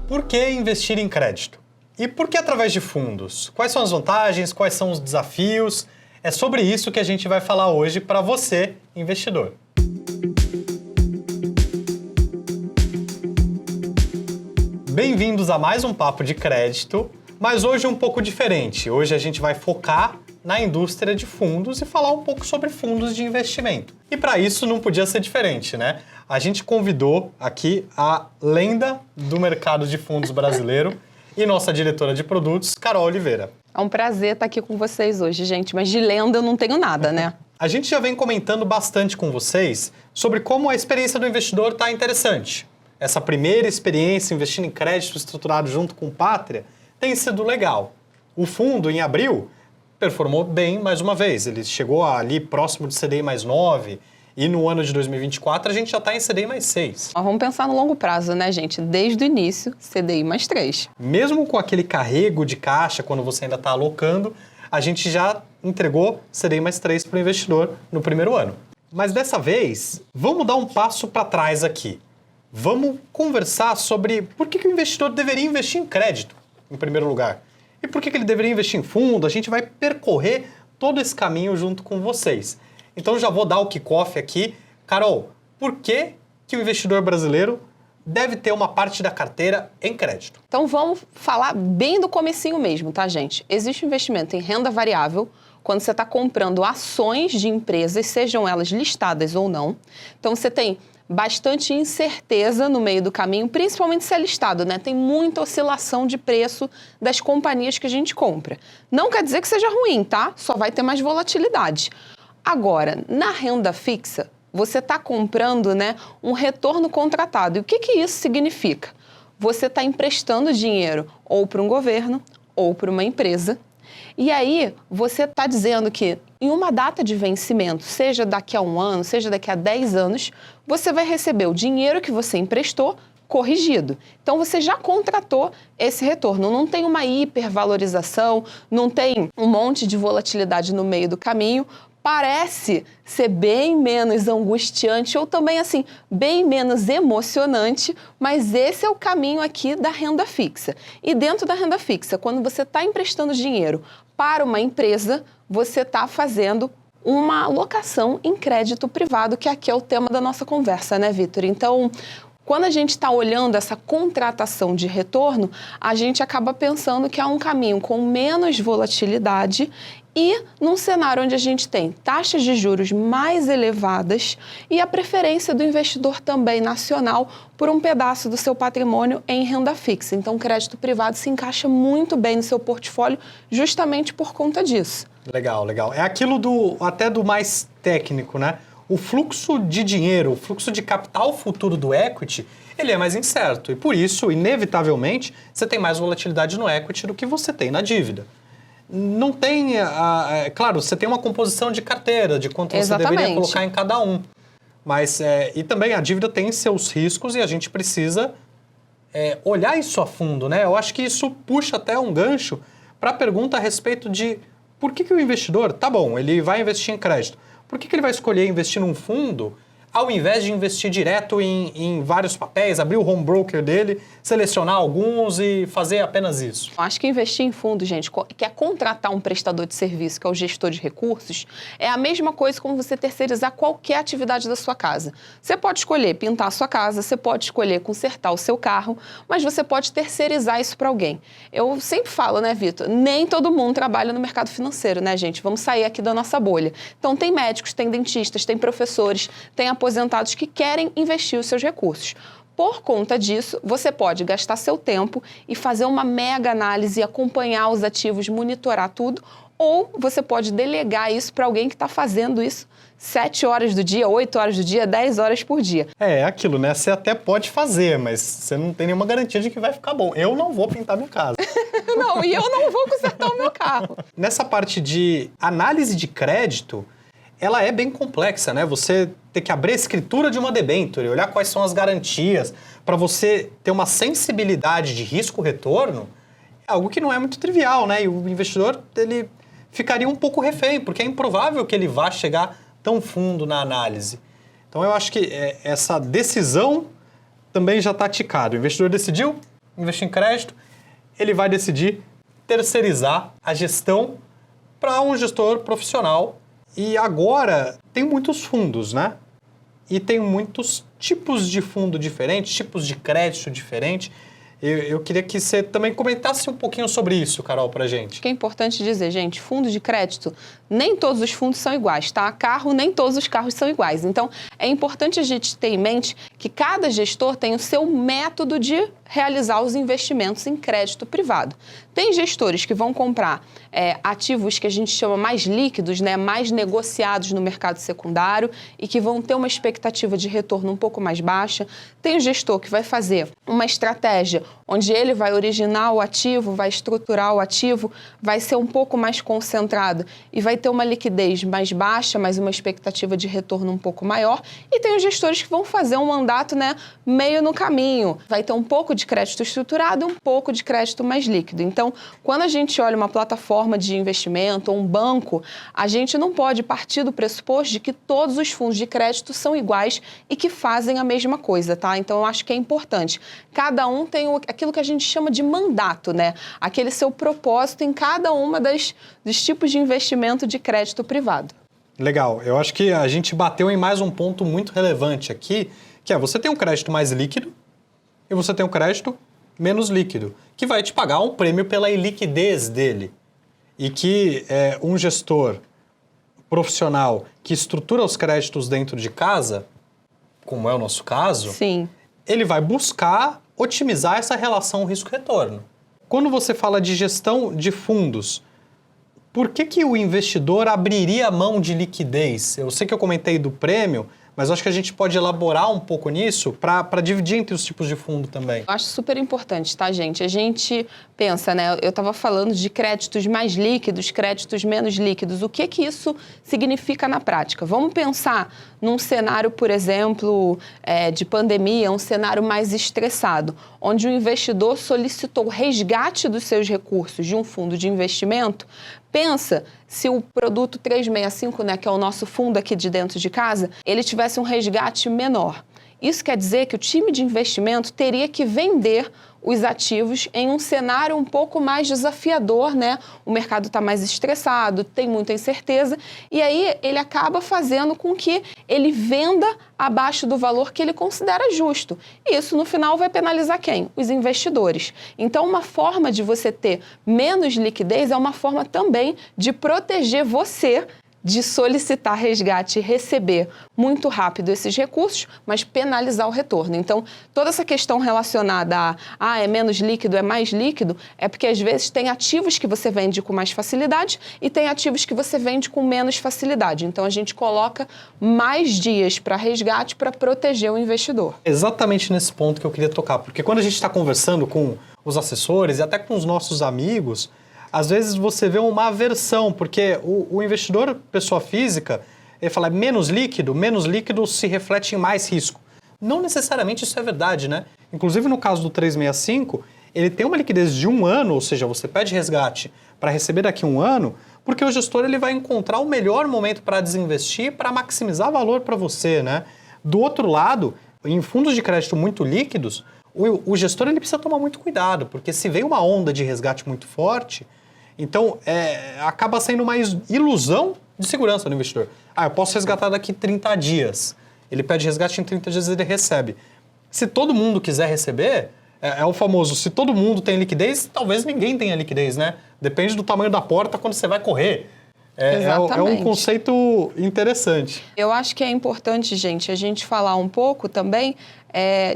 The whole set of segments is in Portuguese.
Por que investir em crédito? E por que através de fundos? Quais são as vantagens? Quais são os desafios? É sobre isso que a gente vai falar hoje para você, investidor. Bem-vindos a mais um Papo de Crédito, mas hoje um pouco diferente. Hoje a gente vai focar na indústria de fundos e falar um pouco sobre fundos de investimento. E para isso não podia ser diferente, né? A gente convidou aqui a lenda do mercado de fundos brasileiro e nossa diretora de produtos, Carol Oliveira. É um prazer estar aqui com vocês hoje, gente, mas de lenda eu não tenho nada, né? A gente já vem comentando bastante com vocês sobre como a experiência do investidor está interessante. Essa primeira experiência investindo em crédito estruturado junto com Pátria tem sido legal. O fundo, em abril, performou bem mais uma vez. Ele chegou ali próximo de CDI mais 9 e no ano de 2024 a gente já está em CDI mais 6. Nós vamos pensar no longo prazo, né, gente? Desde o início, CDI mais 3. Mesmo com aquele carrego de caixa, quando você ainda está alocando, a gente já entregou CDI mais 3 para o investidor no primeiro ano. Mas dessa vez, vamos dar um passo para trás aqui. Vamos conversar sobre por que o investidor deveria investir em crédito, em primeiro lugar. E por que ele deveria investir em fundo? A gente vai percorrer todo esse caminho junto com vocês. Então já vou dar o kickoff aqui. Carol, por que o investidor brasileiro deve ter uma parte da carteira em crédito? Então vamos falar bem do comecinho mesmo, tá, gente? Existe investimento em renda variável quando você está comprando ações de empresas, sejam elas listadas ou não. Então você tem bastante incerteza no meio do caminho, principalmente se é listado, né? Tem muita oscilação de preço das companhias que a gente compra. Não quer dizer que seja ruim, tá? Só vai ter mais volatilidade. Agora, na renda fixa, você está comprando, né, um retorno contratado. E o que isso significa? Você está emprestando dinheiro ou para um governo ou para uma empresa. E aí, você está dizendo que em uma data de vencimento, seja daqui a um ano, seja daqui a 10 anos, você vai receber o dinheiro que você emprestou corrigido. Então, você já contratou esse retorno. Não tem uma hipervalorização, não tem um monte de volatilidade no meio do caminho. Parece ser bem menos angustiante ou também, assim, bem menos emocionante, mas esse é o caminho aqui da renda fixa. E dentro da renda fixa, quando você está emprestando dinheiro para uma empresa, você está fazendo uma alocação em crédito privado, que aqui é o tema da nossa conversa, né, Vitor? Então, quando a gente está olhando essa contratação de retorno, a gente acaba pensando que é um caminho com menos volatilidade e num cenário onde a gente tem taxas de juros mais elevadas e a preferência do investidor também nacional por um pedaço do seu patrimônio em renda fixa. Então, o crédito privado se encaixa muito bem no seu portfólio justamente por conta disso. Legal, legal. É aquilo até do mais técnico, né? O fluxo de dinheiro, o fluxo de capital futuro do equity, ele é mais incerto. E por isso, inevitavelmente, você tem mais volatilidade no equity do que você tem na dívida. Não tem, claro, você tem uma composição de carteira, de quanto você deveria colocar em cada um. Mas, e também a dívida tem seus riscos e a gente precisa olhar isso a fundo, né? Eu acho que isso puxa até um gancho para a pergunta a respeito de por que o investidor, tá bom, ele vai investir em crédito, por que ele vai escolher investir num fundo ao invés de investir direto em vários papéis, abrir o home broker dele, selecionar alguns e fazer apenas isso? Acho que investir em fundo, gente, que é contratar um prestador de serviço, que é o gestor de recursos, é a mesma coisa como você terceirizar qualquer atividade da sua casa. Você pode escolher pintar a sua casa, você pode escolher consertar o seu carro, mas você pode terceirizar isso para alguém. Eu sempre falo, né, Vitor, nem todo mundo trabalha no mercado financeiro, né, gente? Vamos sair aqui da nossa bolha. Então, tem médicos, tem dentistas, tem professores, tem aposentados que querem investir os seus recursos. Por conta disso, você pode gastar seu tempo e fazer uma mega análise, acompanhar os ativos, monitorar tudo, ou você pode delegar isso para alguém que está fazendo isso 7 horas do dia, 8 horas do dia, 10 horas por dia. É aquilo, né? Você até pode fazer, mas você não tem nenhuma garantia de que vai ficar bom. Eu não vou pintar minha casa. Não, e eu não vou consertar o meu carro. Nessa parte de análise de crédito, ela é bem complexa, né? Você ter que abrir a escritura de uma debênture, olhar quais são as garantias, para você ter uma sensibilidade de risco-retorno, é algo que não é muito trivial, né? E o investidor, ele ficaria um pouco refém, porque é improvável que ele vá chegar tão fundo na análise. Então eu acho que essa decisão também já está ticada. O investidor decidiu, investir em crédito, ele vai decidir terceirizar a gestão para um gestor profissional. E agora tem muitos fundos, né? E tem muitos tipos de fundo diferentes, tipos de crédito diferentes. Eu queria que você também comentasse um pouquinho sobre isso, Carol, pra gente. O que é importante dizer, gente, fundo de crédito, nem todos os fundos são iguais, tá? Carro, nem todos os carros são iguais. Então, é importante a gente ter em mente que cada gestor tem o seu método de realizar os investimentos em crédito privado. Tem gestores que vão comprar ativos que a gente chama mais líquidos, né, mais negociados no mercado secundário e que vão ter uma expectativa de retorno um pouco mais baixa. Tem o gestor que vai fazer uma estratégia onde ele vai originar o ativo, vai estruturar o ativo, vai ser um pouco mais concentrado e vai ter uma liquidez mais baixa, mas uma expectativa de retorno um pouco maior. E tem os gestores que vão fazer um mandato, né, meio no caminho. Vai ter um pouco de crédito estruturado e um pouco de crédito mais líquido. Então, quando a gente olha uma plataforma de investimento ou um banco, a gente não pode partir do pressuposto de que todos os fundos de crédito são iguais e que fazem a mesma coisa, tá? Então, eu acho que é importante. Cada um tem aquilo que a gente chama de mandato, né? Aquele seu propósito em cada uma dos tipos de investimento de crédito privado. Legal. Eu acho que a gente bateu em mais um ponto muito relevante aqui, que é você tem um crédito mais líquido e você tem um crédito menos líquido, que vai te pagar um prêmio pela iliquidez dele. E que um gestor profissional que estrutura os créditos dentro de casa, como é o nosso caso, sim, ele vai buscar otimizar essa relação risco-retorno. Quando você fala de gestão de fundos, por que o investidor abriria mão de liquidez? Eu sei que eu comentei do prêmio, mas acho que a gente pode elaborar um pouco nisso para dividir entre os tipos de fundo também. Eu acho super importante, tá, gente? A gente pensa, né? Eu estava falando de créditos mais líquidos, créditos menos líquidos. O que isso significa na prática? Vamos pensar num cenário, por exemplo, de pandemia, um cenário mais estressado, onde o investidor solicitou o resgate dos seus recursos de um fundo de investimento. Pensa se o produto 365, né, que é o nosso fundo aqui de dentro de casa, ele tivesse um resgate menor. Isso quer dizer que o time de investimento teria que vender os ativos em um cenário um pouco mais desafiador, né? O mercado está mais estressado, tem muita incerteza, e aí ele acaba fazendo com que ele venda abaixo do valor que ele considera justo. E isso, no final, vai penalizar quem? Os investidores. Então, uma forma de você ter menos liquidez é uma forma também de proteger você de solicitar resgate e receber muito rápido esses recursos, mas penalizar o retorno. Então, toda essa questão relacionada a é menos líquido, é mais líquido, é porque às vezes tem ativos que você vende com mais facilidade e tem ativos que você vende com menos facilidade. Então, a gente coloca mais dias para resgate para proteger o investidor. Exatamente nesse ponto que eu queria tocar, porque quando a gente está conversando com os assessores e até com os nossos amigos, às vezes você vê uma aversão, porque o investidor, pessoa física, ele fala menos líquido se reflete em mais risco. Não necessariamente isso é verdade, né? Inclusive no caso do 365, ele tem uma liquidez de 1 ano, ou seja, você pede resgate para receber daqui a 1 ano, porque o gestor ele vai encontrar o melhor momento para desinvestir, para maximizar valor para você, né? Do outro lado, em fundos de crédito muito líquidos, o gestor ele precisa tomar muito cuidado, porque se vem uma onda de resgate muito forte, então acaba sendo uma ilusão de segurança do investidor. Eu posso resgatar daqui 30 dias. Ele pede resgate em 30 dias e ele recebe. Se todo mundo quiser receber, é o famoso, se todo mundo tem liquidez, talvez ninguém tenha liquidez, né? Depende do tamanho da porta quando você vai correr. É um conceito interessante. Eu acho que é importante, gente, a gente falar um pouco também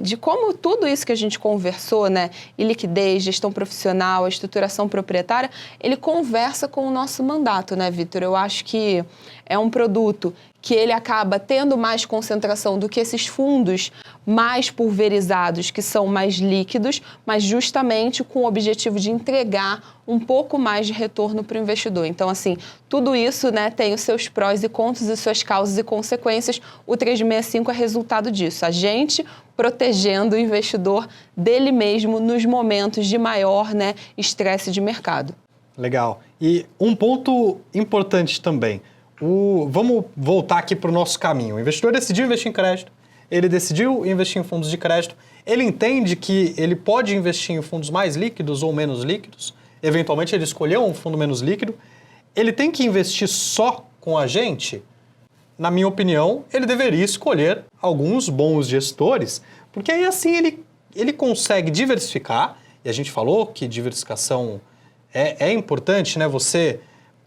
de como tudo isso que a gente conversou, né? E liquidez, gestão profissional, a estruturação proprietária, ele conversa com o nosso mandato, né, Vitor? Eu acho que é um produto que ele acaba tendo mais concentração do que esses fundos mais pulverizados, que são mais líquidos, mas justamente com o objetivo de entregar um pouco mais de retorno para o investidor. Então, assim, tudo isso, né, tem os seus prós e contras e suas causas e consequências. O 365 é resultado disso. A gente protegendo o investidor dele mesmo nos momentos de maior, né, estresse de mercado. Legal. E um ponto importante também. Vamos voltar aqui para o nosso caminho. O investidor decidiu investir em crédito, ele decidiu investir em fundos de crédito, ele entende que ele pode investir em fundos mais líquidos ou menos líquidos, eventualmente ele escolheu um fundo menos líquido, ele tem que investir só com a gente? Na minha opinião, ele deveria escolher alguns bons gestores, porque aí assim ele consegue diversificar, e a gente falou que diversificação é importante, né? Você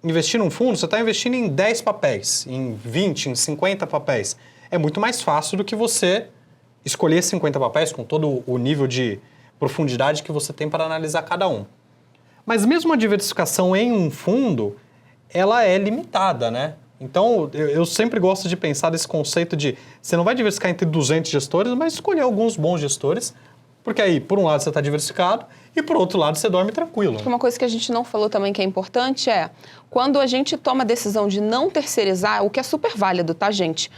investir num fundo, você está investindo em 10 papéis, em 20, em 50 papéis. É muito mais fácil do que você escolher 50 papéis com todo o nível de profundidade que você tem para analisar cada um. Mas mesmo a diversificação em um fundo, ela é limitada, né? Então, eu sempre gosto de pensar nesse conceito de você não vai diversificar entre 200 gestores, mas escolher alguns bons gestores, porque aí, por um lado, você está diversificado e, por outro lado, você dorme tranquilo. Uma coisa que a gente não falou também que é importante é, quando a gente toma a decisão de não terceirizar, o que é super válido, tá, gente?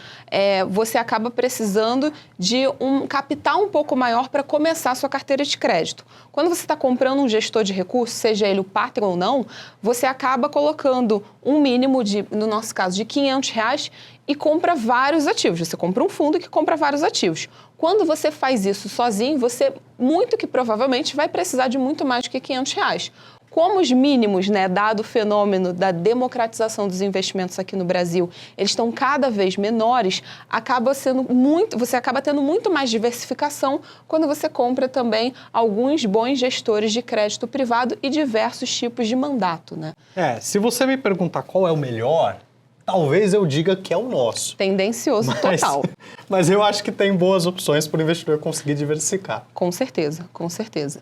Você acaba precisando de um capital um pouco maior para começar a sua carteira de crédito. Quando você está comprando um gestor de recursos, seja ele o Patria ou não, você acaba colocando um mínimo no nosso caso, de R$500 e compra vários ativos. Você compra um fundo que compra vários ativos. Quando você faz isso sozinho, você muito que provavelmente vai precisar de muito mais do que R$500. Como os mínimos, né, dado o fenômeno da democratização dos investimentos aqui no Brasil, eles estão cada vez menores, você acaba tendo muito mais diversificação quando você compra também alguns bons gestores de crédito privado e diversos tipos de mandato, né? Se você me perguntar qual é o melhor, talvez eu diga que é o nosso. Tendencioso total. Mas eu acho que tem boas opções para o investidor conseguir diversificar. Com certeza, com certeza.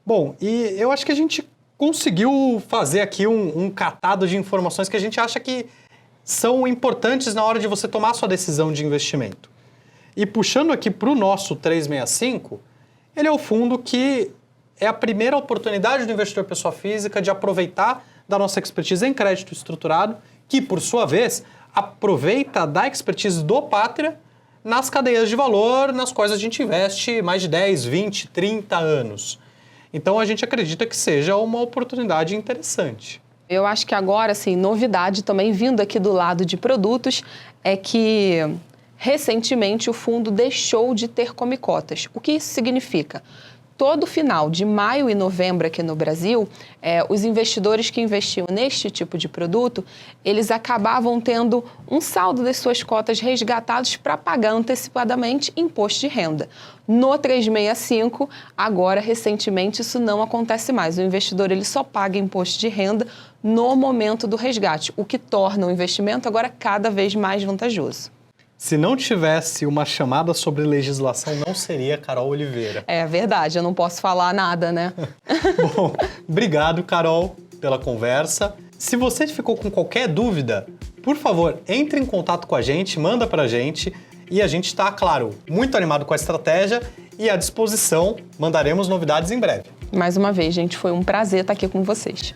Bom, e eu acho que a gente conseguiu fazer aqui um catado de informações que a gente acha que são importantes na hora de você tomar a sua decisão de investimento. E puxando aqui para o nosso 365, ele é o fundo que é a primeira oportunidade do investidor pessoa física de aproveitar da nossa expertise em crédito estruturado, que, por sua vez, aproveita da expertise do Patria nas cadeias de valor nas quais a gente investe mais de 10, 20, 30 anos. Então, a gente acredita que seja uma oportunidade interessante. Eu acho que agora, assim, novidade também vindo aqui do lado de produtos é que, recentemente, o fundo deixou de ter comicotas. O que isso significa? Todo final de maio e novembro aqui no Brasil, os investidores que investiam neste tipo de produto, eles acabavam tendo um saldo das suas cotas resgatados para pagar antecipadamente imposto de renda. No 365, agora, recentemente, isso não acontece mais. O investidor ele só paga imposto de renda no momento do resgate, o que torna o investimento agora cada vez mais vantajoso. Se não tivesse uma chamada sobre legislação, não seria Carol Oliveira. É verdade, eu não posso falar nada, né? Bom, obrigado, Carol, pela conversa. Se você ficou com qualquer dúvida, por favor, entre em contato com a gente, manda pra gente. E a gente está, claro, muito animado com a estratégia e à disposição. Mandaremos novidades em breve. Mais uma vez, gente, foi um prazer estar aqui com vocês.